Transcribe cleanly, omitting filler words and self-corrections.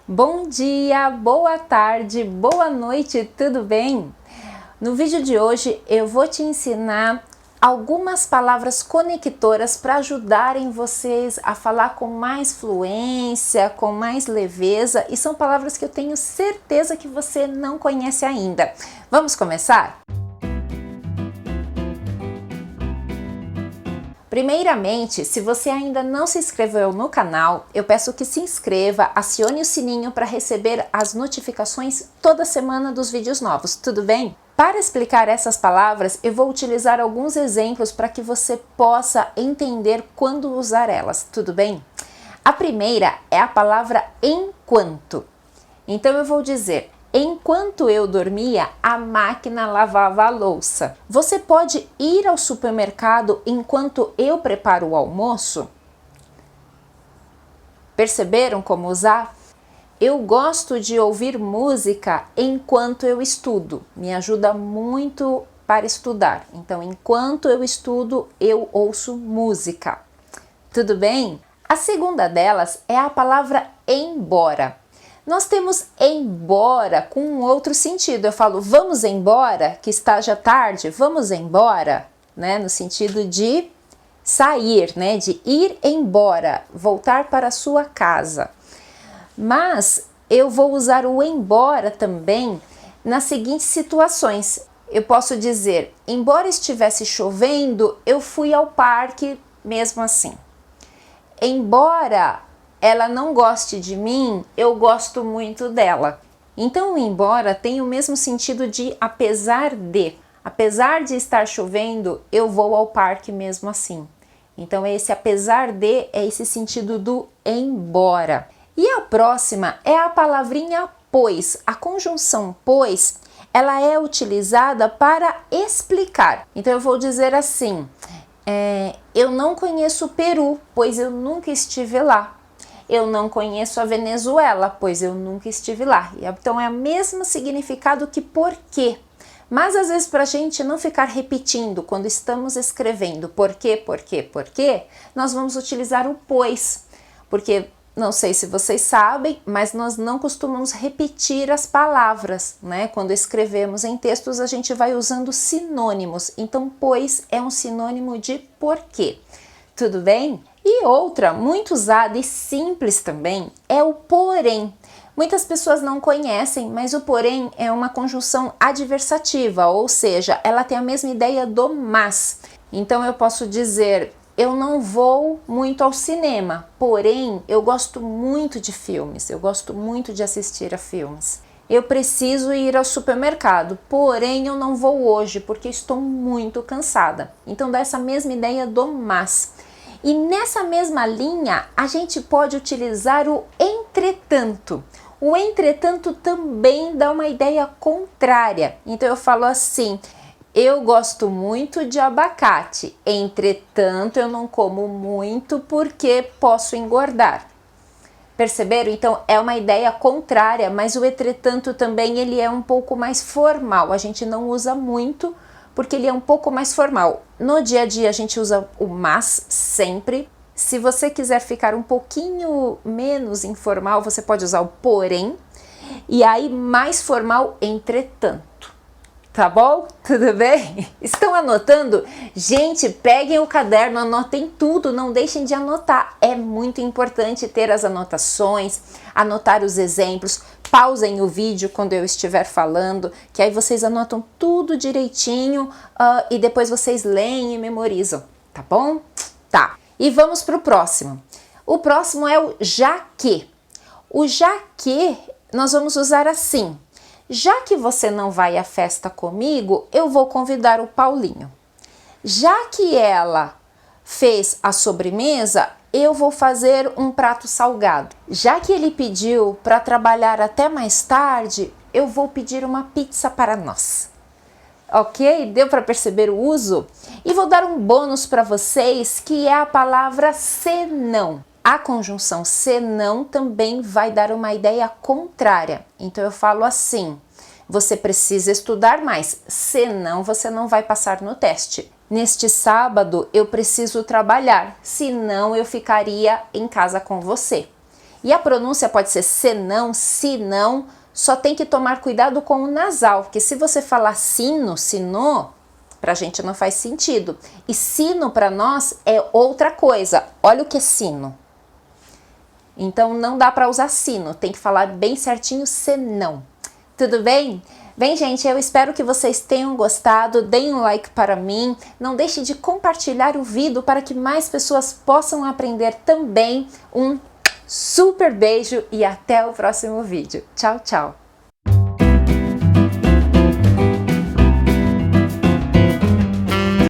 Bom dia, boa tarde, boa noite, tudo bem? No vídeo de hoje eu vou te ensinar algumas palavras conectoras para ajudarem vocês a falar com mais fluência, com mais leveza, e são palavras que eu tenho certeza que você não conhece ainda. Vamos começar? Primeiramente, se você ainda não se inscreveu no canal, eu peço que se inscreva, acione o sininho para receber as notificações toda semana dos vídeos novos, tudo bem? Para explicar essas palavras, eu vou utilizar alguns exemplos para que você possa entender quando usar elas, tudo bem? A primeira é a palavra enquanto. Então eu vou dizer: enquanto eu dormia, a máquina lavava a louça. Você pode ir ao supermercado enquanto eu preparo o almoço? Perceberam como usar? Eu gosto de ouvir música enquanto eu estudo. Me ajuda muito para estudar. Então, enquanto eu estudo, eu ouço música. Tudo bem? A segunda delas é a palavra embora. Nós temos embora com um outro sentido. Eu falo vamos embora, que está já tarde, vamos embora, né? No sentido de sair, né? De ir embora, voltar para a sua casa. Mas eu vou usar o embora também nas seguintes situações. Eu posso dizer, embora estivesse chovendo, eu fui ao parque mesmo assim. Embora ela não goste de mim, eu gosto muito dela. Então o embora tem o mesmo sentido de apesar de. Apesar de estar chovendo, eu vou ao parque mesmo assim. Então esse apesar de é esse sentido do embora. E a próxima é a palavrinha pois. A conjunção pois, ela é utilizada para explicar. Então eu vou dizer assim, eu não conheço o Peru, pois eu nunca estive lá. Eu não conheço a Venezuela, pois eu nunca estive lá. Então é o mesmo significado que porquê. Mas às vezes para a gente não ficar repetindo quando estamos escrevendo porquê, nós vamos utilizar o pois. Porque não sei se vocês sabem, mas nós não costumamos repetir as palavras, né? Quando escrevemos em textos a gente vai usando sinônimos. Então pois é um sinônimo de porquê. Tudo bem? E outra, muito usada e simples também, é o porém. Muitas pessoas não conhecem, mas o porém é uma conjunção adversativa, ou seja, ela tem a mesma ideia do mas. Então eu posso dizer, eu não vou muito ao cinema, porém eu gosto muito de filmes, eu gosto muito de assistir a filmes. Eu preciso ir ao supermercado, porém eu não vou hoje porque estou muito cansada. Então dá essa mesma ideia do mas. E nessa mesma linha, a gente pode utilizar o entretanto. O entretanto também dá uma ideia contrária. Então eu falo assim, eu gosto muito de abacate, entretanto eu não como muito porque posso engordar. Perceberam? Então é uma ideia contrária, mas o entretanto também ele é um pouco mais formal. A gente não usa muito porque ele é um pouco mais formal. No dia a dia a gente usa o mas sempre. Se você quiser ficar um pouquinho menos informal, você pode usar o porém. E aí mais formal, entretanto. Tá bom? Tudo bem? Estão anotando? Gente, peguem o caderno, anotem tudo, não deixem de anotar. É muito importante ter as anotações, anotar os exemplos. Pausem o vídeo quando eu estiver falando, que aí vocês anotam tudo direitinho e depois vocês leem e memorizam, tá bom? Tá. E vamos para o próximo. O próximo é o já que. O já que nós vamos usar assim. Já que você não vai à festa comigo, eu vou convidar o Paulinho. Já que ela fez a sobremesa, eu vou fazer um prato salgado. Já que ele pediu para trabalhar até mais tarde, eu vou pedir uma pizza para nós. Ok? Deu para perceber o uso? E vou dar um bônus para vocês, que é a palavra senão. A conjunção senão também vai dar uma ideia contrária. Então eu falo assim, você precisa estudar mais, senão você não vai passar no teste. Neste sábado eu preciso trabalhar, senão eu ficaria em casa com você. E a pronúncia pode ser senão, se não, só tem que tomar cuidado com o nasal, porque se você falar sino, sino, pra gente não faz sentido. E sino para nós é outra coisa. Olha o que é sino. Então não dá para usar sino, tem que falar bem certinho senão. Tudo bem? Bem, gente, eu espero que vocês tenham gostado. Deem um like para mim. Não deixe de compartilhar o vídeo para que mais pessoas possam aprender também. Um super beijo e até o próximo vídeo. Tchau, tchau!